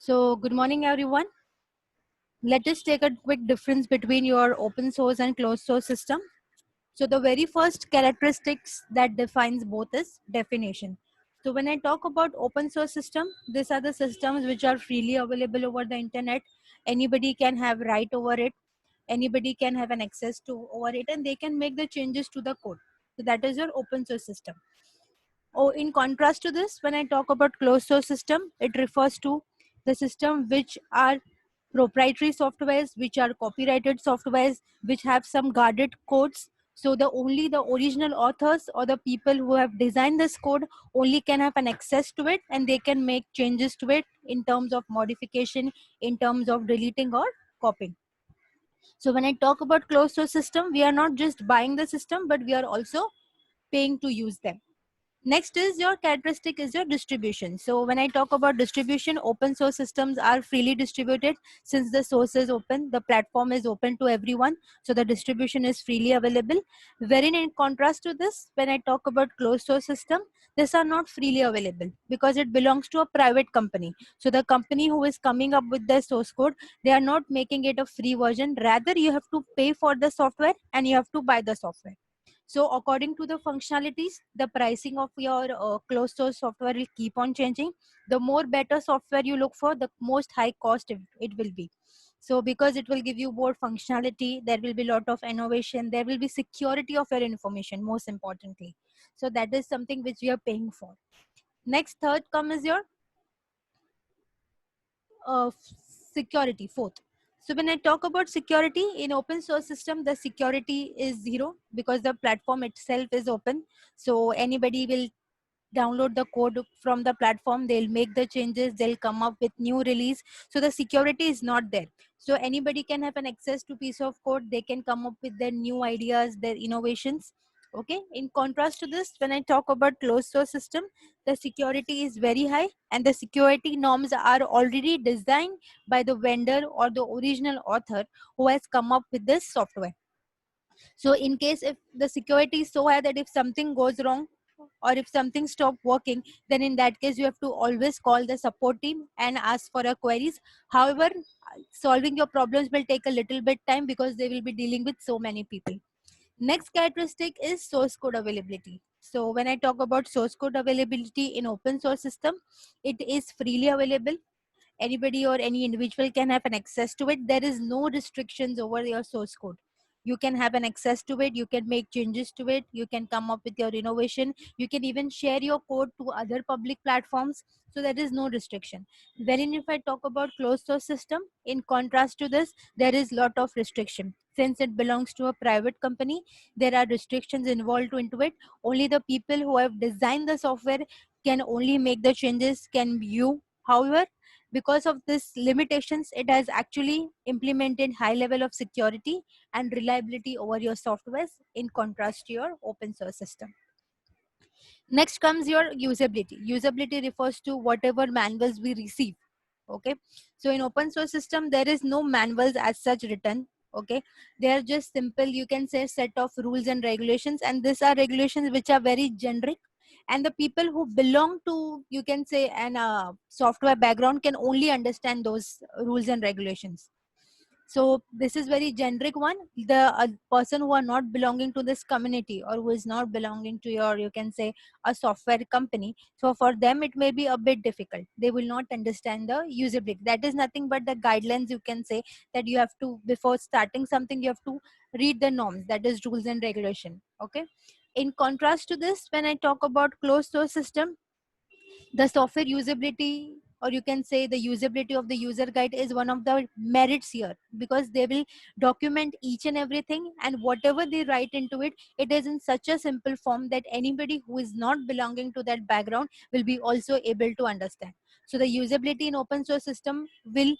So, good morning, everyone. Let us take a quick difference between your open source and closed source system. So, the very first characteristics that defines both is definition. So, when I talk about open source system, these are the systems which are freely available over the internet. Anybody can have right over it. Anybody can have an access to over it, and they can make the changes to the code. So, that is your open source system. Oh, in contrast to this, when I talk about closed source system, it refers to the system which are proprietary softwares, which are copyrighted softwares, which have some guarded codes. So the original authors or the people who have designed this code only can have an access to it, and they can make changes to it in terms of modification, in terms of deleting or copying. So when I talk about closed source system, we are not just buying the system, but we are also paying to use them. Next is your characteristic is your distribution. So when I talk about distribution, open source systems are freely distributed. Since the source is open, the platform is open to everyone. So the distribution is freely available. Wherein in contrast to this, when I talk about closed source system, these are not freely available because it belongs to a private company. So the company who is coming up with the source code, they are not making it a free version. Rather, you have to pay for the software and you have to buy the software. So according to the functionalities, the pricing of your closed source software will keep on changing. The more better software you look for, the most high cost it will be. So because it will give you more functionality, there will be a lot of innovation, there will be security of your information, most importantly. So that is something which we are paying for. Next, third come is your uh, security, fourth. So when I talk about security in open source system, the security is zero because the platform itself is open. So anybody will download the code from the platform, they'll make the changes, they'll come up with new release. So the security is not there. So anybody can have an access to piece of code, they can come up with their new ideas, their innovations. Okay, in contrast to this, when I talk about closed source system, the security is very high and the security norms are already designed by the vendor or the original author who has come up with this software. So in case if the security is so high that if something goes wrong or if something stop working, then in that case you have to always call the support team and ask for a queries. However, solving your problems will take a little bit time because they will be dealing with so many people. Next characteristic is source code availability. So when I talk about source code availability in open source system, it is freely available. Anybody or any individual can have an access to it. There is no restrictions over your source code. You can have an access to it, you can make changes to it, you can come up with your innovation, you can even share your code to other public platforms. So there is no restriction. Wherein if I talk about closed source system, in contrast to this, there is lot of restriction. Since it belongs to a private company, there are restrictions involved into it. Only the people who have designed the software can only make the changes, can view. However, because of this limitations, it has actually implemented high level of security and reliability over your softwares in contrast to your open source system. Next comes your usability. Usability refers to whatever manuals we receive. Okay, so in open source system there is no manuals as such written. Okay, they are just simple, you can say, set of rules and regulations, and these are regulations which are very generic, and the people who belong to, you can say, an software background can only understand those rules and regulations. So this is very generic one. The person who are not belonging to this community or who is not belonging to your, you can say, a software company, so for them it may be a bit difficult. They will not understand the usability. That is nothing but the guidelines, you can say, that you have to, before starting something, you have to read the norms, that is rules and regulation. Okay, in contrast to this, when I talk about closed source system, the software usability, or you can say the usability of the user guide, is one of the merits here, because they will document each and everything, and whatever they write into it, it is in such a simple form that anybody who is not belonging to that background will be also able to understand. So the usability in open source system will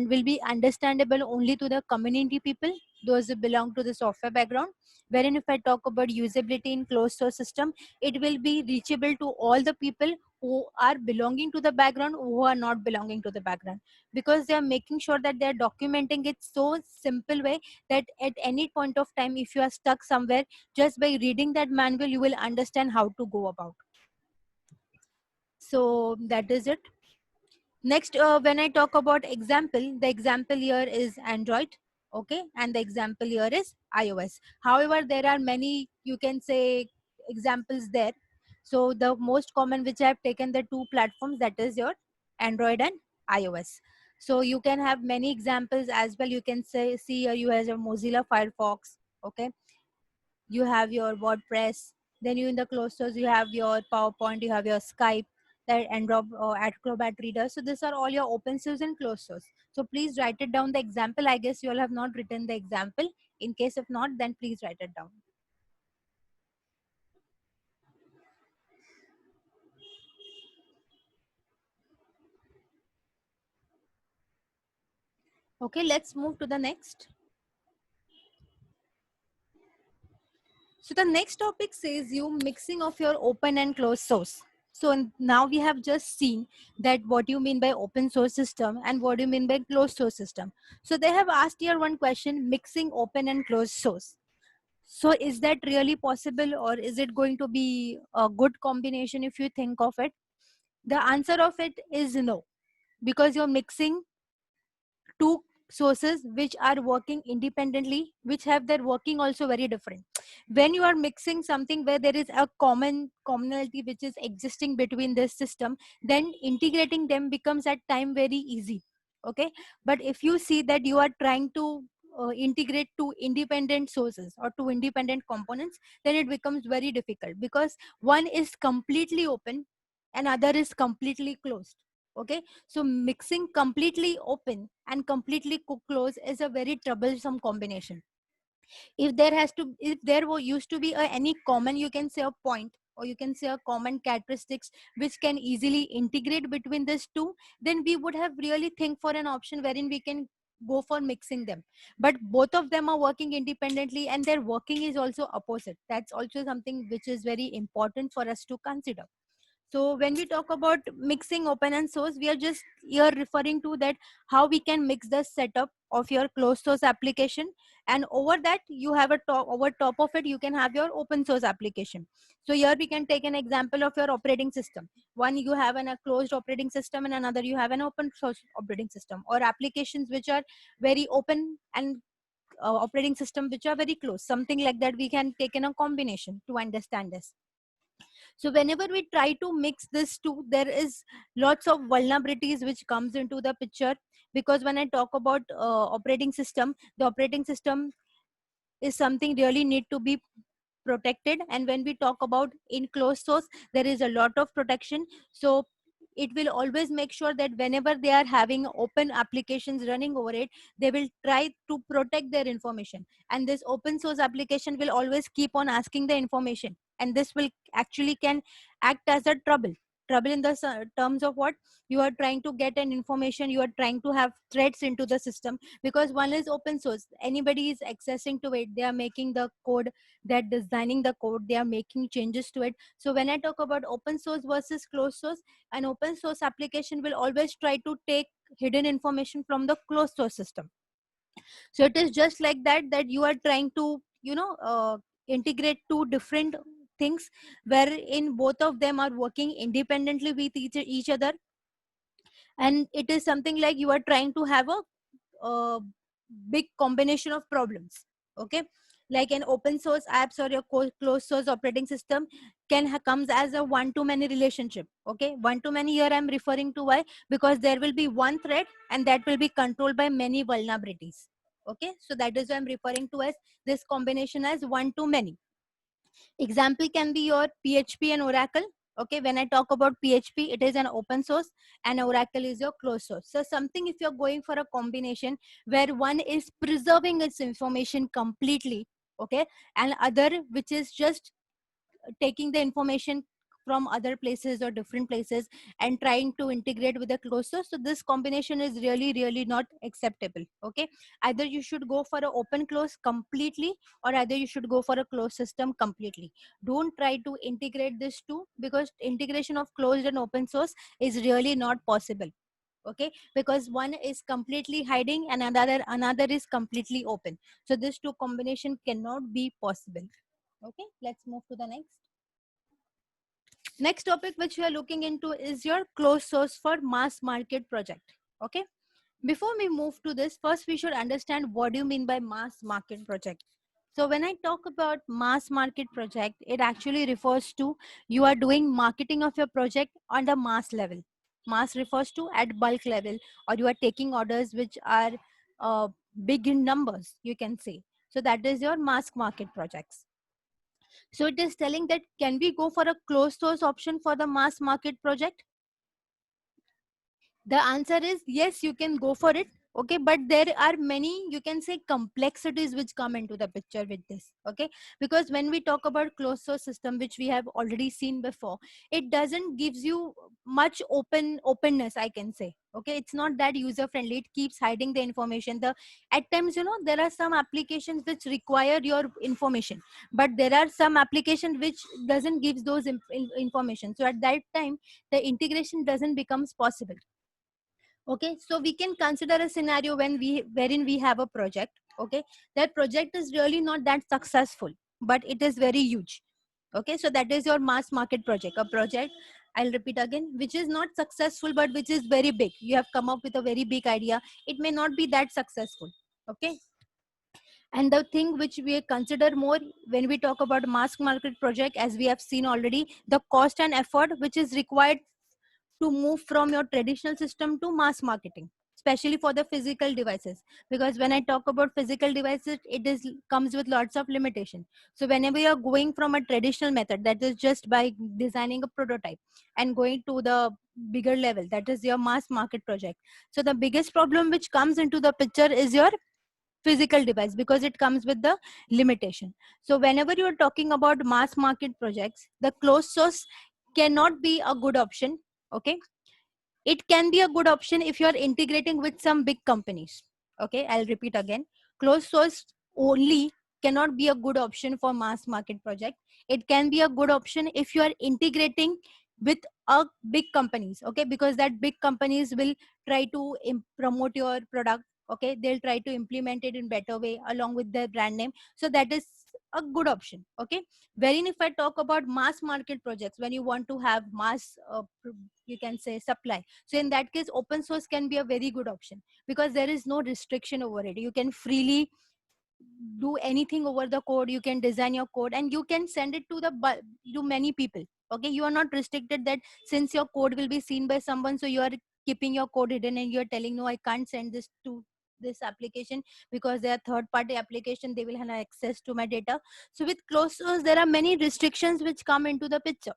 be understandable only to the community people, those who belong to the software background. Wherein if I talk about usability in closed source system, it will be reachable to all the people who are belonging to the background, who are not belonging to the background, because they are making sure that they are documenting it so simple way that at any point of time, if you are stuck somewhere, just by reading that manual you will understand how to go about. So that is it. Next, when I talk about example, the example here is Android, okay, and the example here is iOS. However, there are many, you can say, examples there. So the most common which I have taken the two platforms, that is your Android and iOS. So you can have many examples as well. You can say, see here you have your Mozilla Firefox, okay, you have your WordPress, then you in the closed source you have your PowerPoint, you have your Skype, that Android or Acrobat Reader. So these are all your open source and closed source. So please write it down the example. I guess you all have not written the example. In case if not, then please write it down. Okay, let's move to the next. So the next topic says you mixing of your open and closed source. So now we have just seen that what you mean by open source system and what you mean by closed source system. So they have asked here one question, mixing open and closed source. So is that really possible, or is it going to be a good combination if you think of it? The answer of it is no, because you're mixing two sources which are working independently, which have their working also very different. When you are mixing something where there is a commonality which is existing between this system, then integrating them becomes at time very easy, okay. But if you see that you are trying to integrate two independent sources or two independent components, then it becomes very difficult, because one is completely open and other is completely closed, okay. So mixing completely open and completely closed is a very troublesome combination. If there used to be any common, you can say a point, or you can say a common characteristics which can easily integrate between these two, then we would have really think for an option wherein we can go for mixing them. But both of them are working independently and their working is also opposite. That's also something which is very important for us to consider. So when we talk about mixing open and source, we are just here referring to that how we can mix the setup of your closed source application, and over that you have a top, over top of it you can have your open source application. So here we can take an example of your operating system. One, you have a closed operating system, and another you have an open source operating system, or applications which are very open and operating system which are very close. Something like that we can take in a combination to understand this. So whenever we try to mix this two, there is lots of vulnerabilities which comes into the picture, because when I talk about operating system, the operating system is something really need to be protected. And when we talk about in closed source, there is a lot of protection. So it will always make sure that whenever they are having open applications running over it, they will try to protect their information, and this open source application will always keep on asking the information, and this will actually can act as a trouble in the terms of what you are trying to get an information, you are trying to have threats into the system, because one is open source, anybody is accessing to it, they are making the code, they're designing the code, they are making changes to it. So when I talk about open source versus closed source, an open source application will always try to take hidden information from the closed source system. So it is just like that, that you are trying to integrate two different things wherein both of them are working independently with each other, and it is something like you are trying to have a big combination of problems, okay. Like an open source apps or your closed source operating system can comes as a one to many relationship, okay. One to many here I'm referring to, why? Because there will be one thread and that will be controlled by many vulnerabilities, okay. So that is why I'm referring to as this combination as one to many. Example can be your PHP and Oracle. Okay, when I talk about PHP, it is an open source and Oracle is your closed source. So something, if you're going for a combination where one is preserving its information completely, okay, and other which is just taking the information from other places or different places and trying to integrate with the closed source, so this combination is really not acceptable, okay. Either you should go for an open close completely, or either you should go for a closed system completely. Don't try to integrate this two, because integration of closed and open source is really not possible, okay, because one is completely hiding and another is completely open. So this two combination cannot be possible. Okay, let's move to the next. Next topic which we are looking into is your closed source for mass market project. Okay. Before we move to this, first we should understand what do you mean by mass market project. So when I talk about mass market project, it actually refers to you are doing marketing of your project on the mass level. Mass refers to at bulk level, or you are taking orders which are uh, big in numbers, you can say. So that is your mass market projects. So it is telling that can we go for a closed source option for the mass market project? The answer is yes, you can go for it. Okay, but there are many, you can say, complexities which come into the picture with this. Okay, because when we talk about closed source system, which we have already seen before, it doesn't gives you much openness, I can say. Okay, it's not that user friendly. It keeps hiding the information. The at times, there are some applications which require your information, but there are some applications which doesn't gives those information. So at that time, the integration doesn't becomes possible. Okay, so we can consider a scenario wherein we have a project. Okay, that project is really not that successful, but it is very huge. Okay, so that is your mass market project, a project, I'll repeat again, which is not successful but which is very big. You have come up with a very big idea, it may not be that successful. Okay, and the thing which we consider more when we talk about mass market project, as we have seen already, the cost and effort which is required to move from your traditional system to mass marketing, especially for the physical devices. Because when I talk about physical devices, it is comes with lots of limitation. So whenever you're going from a traditional method, that is just by designing a prototype, and going to the bigger level, that is your mass market project. So the biggest problem which comes into the picture is your physical device, because it comes with the limitation. So whenever you are talking about mass market projects, the closed source cannot be a good option. Okay, it can be a good option if you are integrating with some big companies. Okay, I'll repeat again. Closed source only cannot be a good option for mass market project. It can be a good option if you are integrating with a big companies. Okay, because that big companies will try to promote your product. Okay, they'll try to implement it in better way along with their brand name. So that is a good option. Okay, wherein if I talk about mass market projects, when you want to have mass you can say supply, so in that case open source can be a very good option, because there is no restriction over it. You can freely do anything over the code. You can design your code and you can send it to to many people. Okay, you are not restricted that since your code will be seen by someone, so you are keeping your code hidden and you're telling no, I can't send this to this application because they are third party application, they will have access to my data. So with closed source there are many restrictions which come into the picture.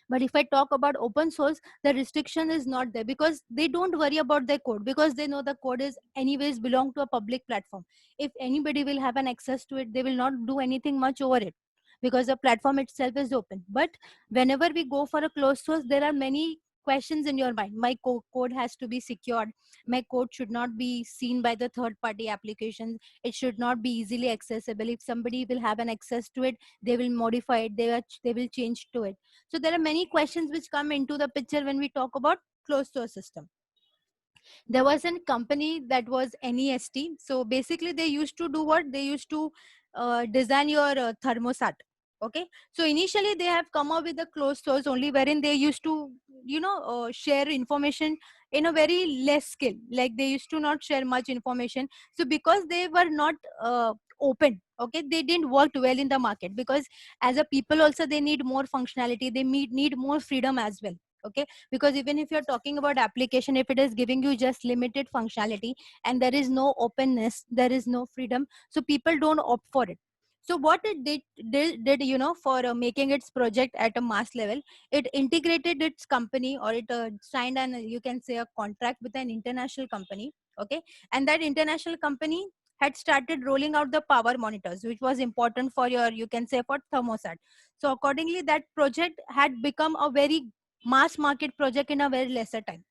But if I talk about open source, the restriction is not there, because they don't worry about their code, because they know the code is anyways belong to a public platform. If anybody will have an access to it, they will not do anything much over it, because the platform itself is open. But whenever we go for a closed source, there are many questions in your mind. My code has to be secured. My code should not be seen by the third party applications. It should not be easily accessible. If somebody will have an access to it, they will modify it, they will change to it. So there are many questions which come into the picture when we talk about closed source system. There was a company that was NEST. So basically they used to do what? They used to design your thermostat. Okay. So initially they have come up with the closed source only, wherein they used to, share information in a very less scale. Like they used to not share much information. So because they were not open, okay, they didn't work well in the market, because as a people also they need more functionality. They need more freedom as well. Okay, because even if you're talking about application, if it is giving you just limited functionality and there is no openness, there is no freedom, so people don't opt for it. So what it did for making its project at a mass level, it integrated its company, or it signed an, you can say, a contract with an international company. Okay, and that international company had started rolling out the power monitors, which was important for your, you can say, for thermostat. So accordingly that project had become a very mass market project in a very lesser time,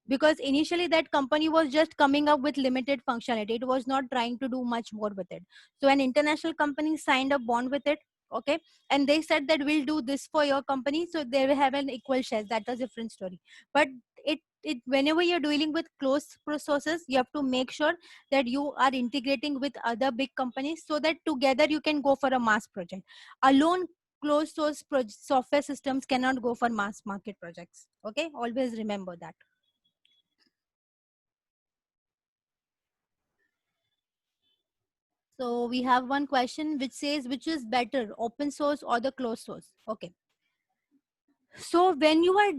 because initially that company was just coming up with limited functionality. It was not trying to do much more with it. So an international company signed a bond with it. Okay, and they said that we'll do this for your company, so they will have an equal share. That was a different story. But it whenever you're dealing with closed processes, you have to make sure that you are integrating with other big companies, so that together you can go for a mass project. Alone closed source software systems cannot go for mass market projects. Okay, always remember that. So we have one question which says, which is better, open source or the closed source? Okay. So when you are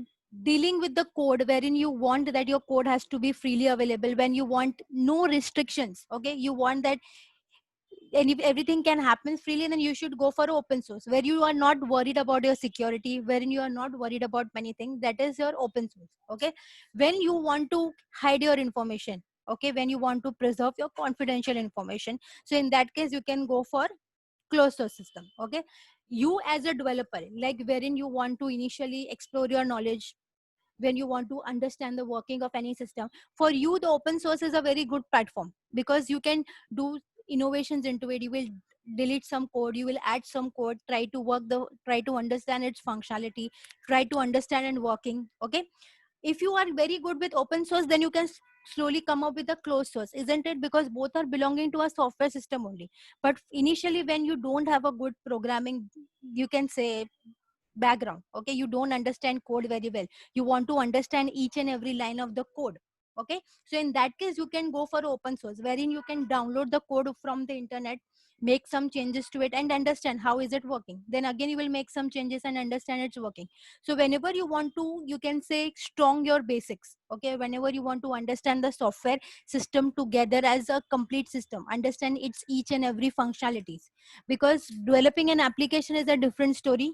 dealing with the code wherein you want that your code has to be freely available, when you want no restrictions, okay, you want that and if everything can happen freely, then you should go for open source where you are not worried about your security, wherein you are not worried about many things. That is your open source. Okay, when you want to hide your information, okay, when you want to preserve your confidential information, so in that case you can go for closed source system. Okay, you as a developer, like wherein you want to initially explore your knowledge, when you want to understand the working of any system, for you the open source is a very good platform because you can do innovations into it. You will delete some code, you will add some code, try to understand its functionality, try to understand and working. Okay, if you are very good with open source, then you can slowly come up with a closed source, isn't it? Because both are belonging to a software system only. But initially when you don't have a good programming, you can say, background, okay, you don't understand code very well, you want to understand each and every line of the code. Okay, so in that case you can go for open source wherein you can download the code from the internet, make some changes to it and understand how is it working, then again you will make some changes and understand it's working. So whenever you want to, you can say, strong your basics. Okay, whenever you want to understand the software system together as a complete system, understand its each and every functionalities, because developing an application is a different story.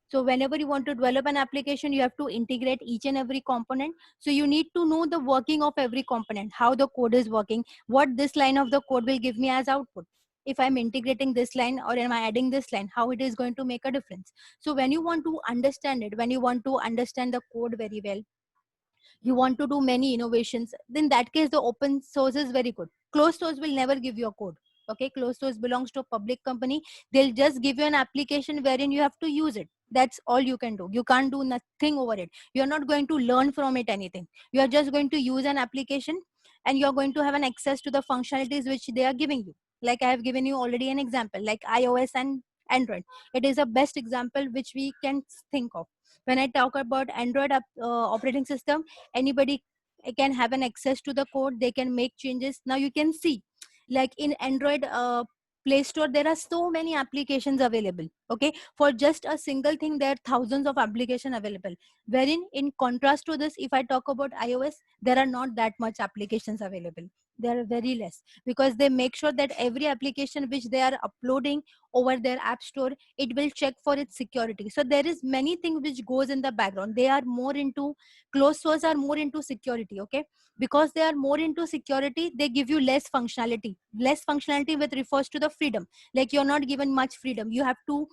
So whenever you want to develop an application, you have to integrate each and every component. So you need to know the working of every component, how the code is working, what this line of the code will give me as output. If I'm integrating this line or am I adding this line, how it is going to make a difference. So when you want to understand it, when you want to understand the code very well, you want to do many innovations, then that case the open source is very good. Closed source will never give you a code. Okay, closed source belongs to a public company. They'll just give you an application wherein you have to use it. That's all you can do. You can't do nothing over it. You're not going to learn from it anything. You are just going to use an application and you're going to have an access to the functionalities which they are giving you. Like I have given you already an example, like iOS and Android. It is a best example which we can think of. When I talk about Android operating system, anybody can have an access to the code, they can make changes. Now you can see, like in Android Play Store, there are so many applications available. Okay, for just a single thing there are thousands of applications available, wherein in contrast to this, if I talk about iOS, there are not that much applications available. There are very less, because they make sure that every application which they are uploading over their app store, it will check for its security. So there is many things which goes in the background. They are more into, closed source are more into security. Okay, because they are more into security, they give you less functionality. Less functionality with refers to the freedom. Like you're not given much freedom, you have to,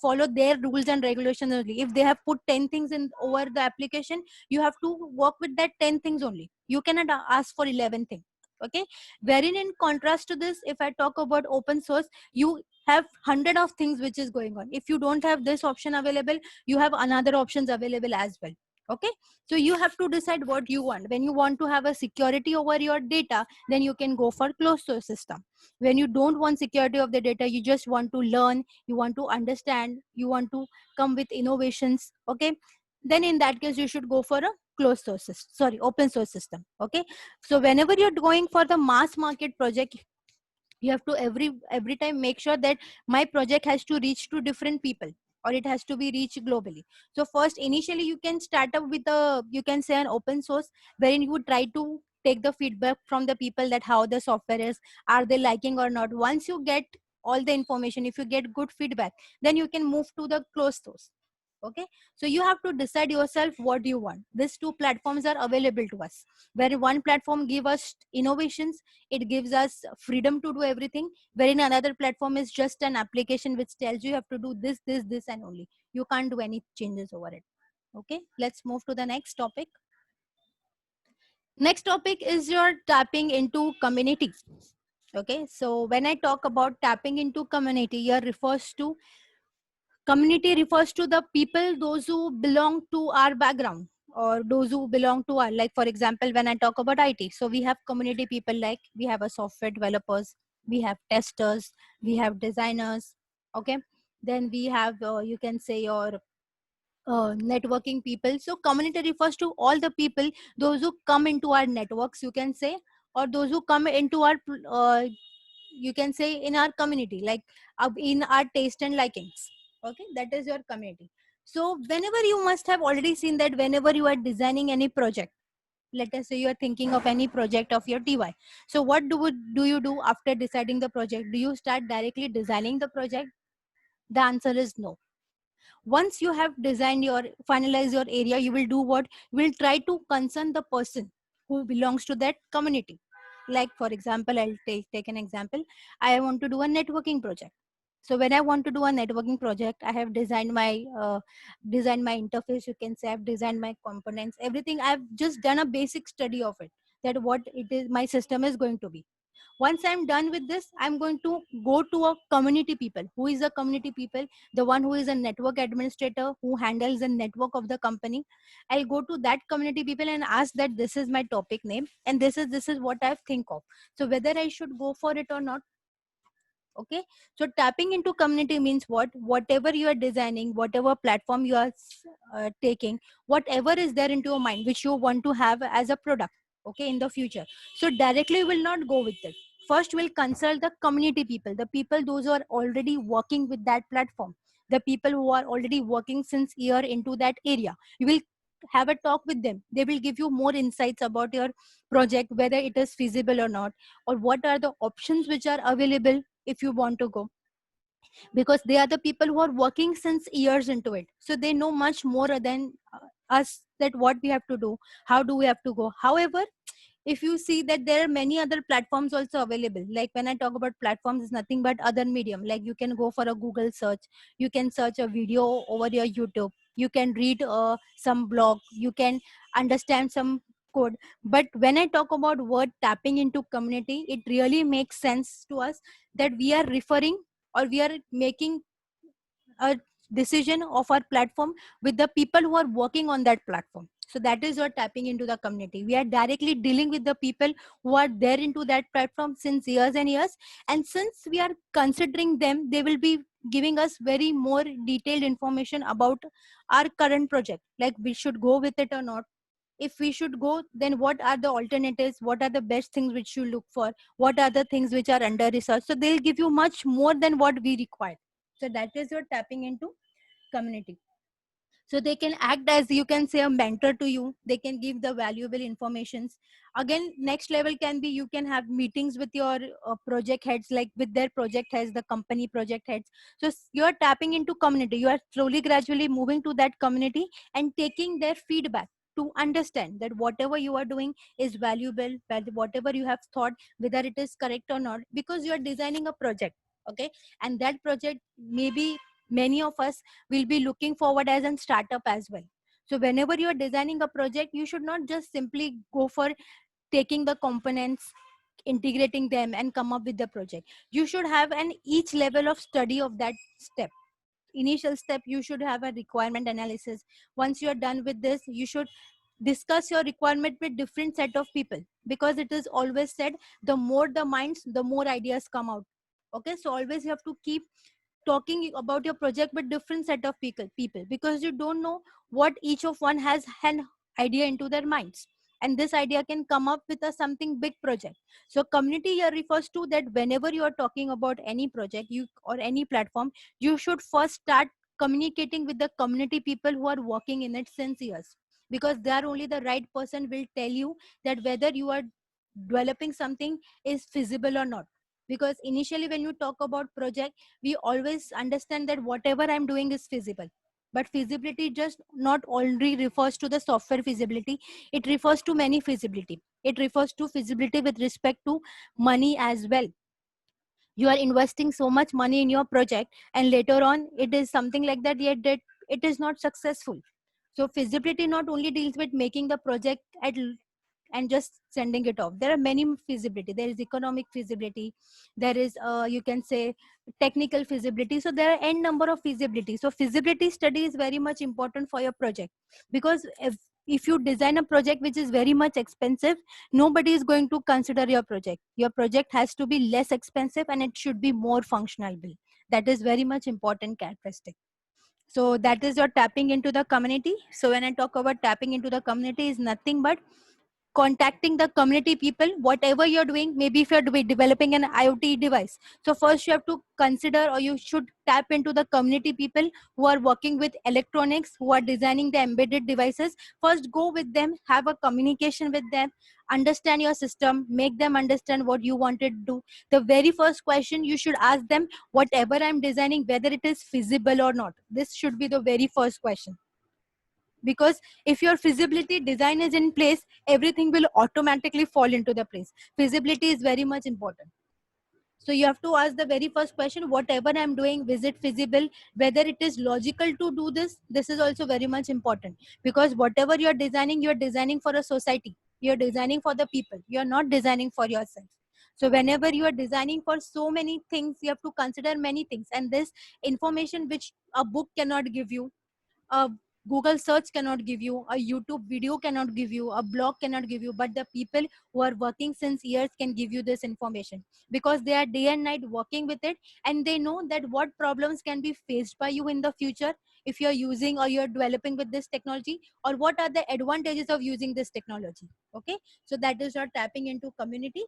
follow their rules and regulations only. If they have put 10 things in over the application, you have to work with that 10 things only. You cannot ask for 11 things. Okay, wherein in contrast to this, if I talk about open source, you have 100 of things which is going on. If you don't have this option available, you have another options available as well. Okay, so you have to decide what you want. When you want to have a security over your data, then you can go for closed source system. When you don't want security of the data, you just want to learn, you want to understand, you want to come with innovations. Okay, then in that case you should go for a closed source system, sorry, open source system. Okay, so whenever you're going for the mass market project, you have to every time make sure that my project has to reach to different people, or it has to be reached globally. So first, initially you can start up with a, you can say, an open source, wherein you would try to take the feedback from the people, that how the software is, are they liking or not. Once you get all the information, if you get good feedback, then you can move to the closed source. Okay, so you have to decide yourself what you want. These two platforms are available to us, where one platform give us innovations, it gives us freedom to do everything, wherein another platform is just an application which tells you have to do this and only, you can't do any changes over it. Okay, let's move to the next topic. Next topic is your tapping into community. Okay, so when I talk about tapping into community, here refers to, community refers to the people, those who belong to our background, or those who belong to our, like for example, when I talk about IT, so we have community people, like we have a software developers, we have testers, we have designers. Okay, Then we have, you can say, your networking people. So community refers to all the people, those who come into our networks, you can say, or those who come into our, you can say, in our community, like in our taste and likings. Okay, that is your community. So whenever, you must have already seen that whenever you are designing any project, let us say you are thinking of any project of your TY. So what do you do after deciding the project? Do you start directly designing the project? The answer is no. Once you have designed your, finalize your area, you will do what? You will try to concern the person who belongs to that community. Like for example, I'll take an example. I want to do a networking project. So when I want to do a networking project, I have designed my interface, you can say. I've designed my components, everything. I've just done a basic study of it, that what it is, my system is going to be. Once I'm done with this, I'm going to go to a community people. Who is a community people? The one who is a network administrator, who handles the network of the company. I'll go to that community people and ask that this is my topic name, and this is what I think of, so whether I should go for it or not. Okay, so tapping into community means what? Whatever you are designing, whatever platform you are taking, whatever is there into your mind which you want to have as a product, okay, in the future. So directly will not go with it. First we'll consult the community people, the people those who are already working with that platform, the people who are already working since year into that area. You will have a talk with them. They will give you more insights about your project, whether it is feasible or not, or what are the options which are available if you want to go, because they are the people who are working since years into it, so they know much more than us, that what we have to do, how do we have to go. However, if you see that there are many other platforms also available, like when I talk about platforms, is nothing but other medium, like you can go for a Google search, you can search a video over your YouTube, you can read some blog, you can understand some code. But when I talk about word tapping into community, it really makes sense to us that we are referring, or we are making a decision of our platform with the people who are working on that platform. So that is what tapping into the community. We are directly dealing with the people who are there into that platform since years and years, and since we are considering them, they will be giving us very more detailed information about our current project, like we should go with it or not. If we should go, then what are the alternatives, what are the best things which you look for, what are the things which are under research. So they'll give you much more than what we require. So that is your tapping into community. So they can act as, you can say, a mentor to you. They can give the valuable informations. Again, next level can be, you can have meetings with your project heads, like with their project heads, the company project heads. So you're tapping into community, you are slowly gradually moving to that community and taking their feedback to understand that whatever you are doing is valuable, whatever you have thought, whether it is correct or not, because you are designing a project. Okay, and that project, maybe many of us will be looking forward as a startup as well. So whenever you are designing a project, you should not just simply go for taking the components, integrating them and come up with the project. You should have an each level of study of that step. Initial step, you should have a requirement analysis. Once you are done with this, you should discuss your requirement with different set of people, because it is always said, the more the minds, the more ideas come out. Okay, so always you have to keep talking about your project with different set of people, because you don't know what each of one has an idea into their minds, and this idea can come up with a something big project. So community here refers to that whenever you are talking about any project, you or any platform, you should first start communicating with the community people who are working in it since years, because they are only the right person will tell you that whether you are developing something is feasible or not. Because initially when you talk about project, we always understand that whatever I'm doing is feasible, but feasibility just not only refers to the software feasibility, it refers to many feasibility. It refers to feasibility with respect to money as well. You are investing so much money in your project, and later on it is something like that, yet that it is not successful. So feasibility not only deals with making the project and just sending it off. There are many feasibility. There is economic feasibility, there is you can say technical feasibility. So there are n number of feasibility. So feasibility study is very much important for your project, because if you design a project which is very much expensive, nobody is going to consider your project. Your project has to be less expensive and it should be more functional. That is very much important characteristic. So that is your tapping into the community. So when I talk about tapping into the community, is nothing but contacting the community people, whatever you're doing. Maybe if you're developing an IoT device, so first you have to consider, or you should tap into the community people who are working with electronics, who are designing the embedded devices. First go with them, have a communication with them, understand your system, make them understand what you wanted to do. The very first question you should ask them, whatever I'm designing, whether it is feasible or not. This should be the very first question, because if your feasibility design is in place, everything will automatically fall into the place. Feasibility is very much important. So you have to ask the very first question, whatever I'm doing, is it feasible, whether it is logical to do this. This is also very much important, because whatever you're designing for a society, you're designing for the people, you're not designing for yourself. So whenever you are designing for so many things, you have to consider many things, and this information which a book cannot give you, a Google search cannot give you, a YouTube video cannot give you, a blog cannot give you, but the people who are working since years can give you this information, because they are day and night working with it, and they know that what problems can be faced by you in the future if you're using or you're developing with this technology, or what are the advantages of using this technology. Okay, so that is your tapping into community.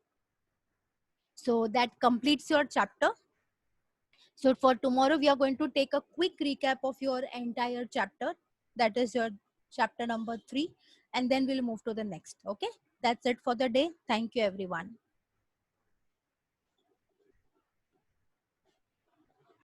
So that completes your chapter. So for tomorrow, we are going to take a quick recap of your entire chapter. That is your chapter number 3. And then we'll move to the next. Okay. That's it for the day. Thank you, everyone.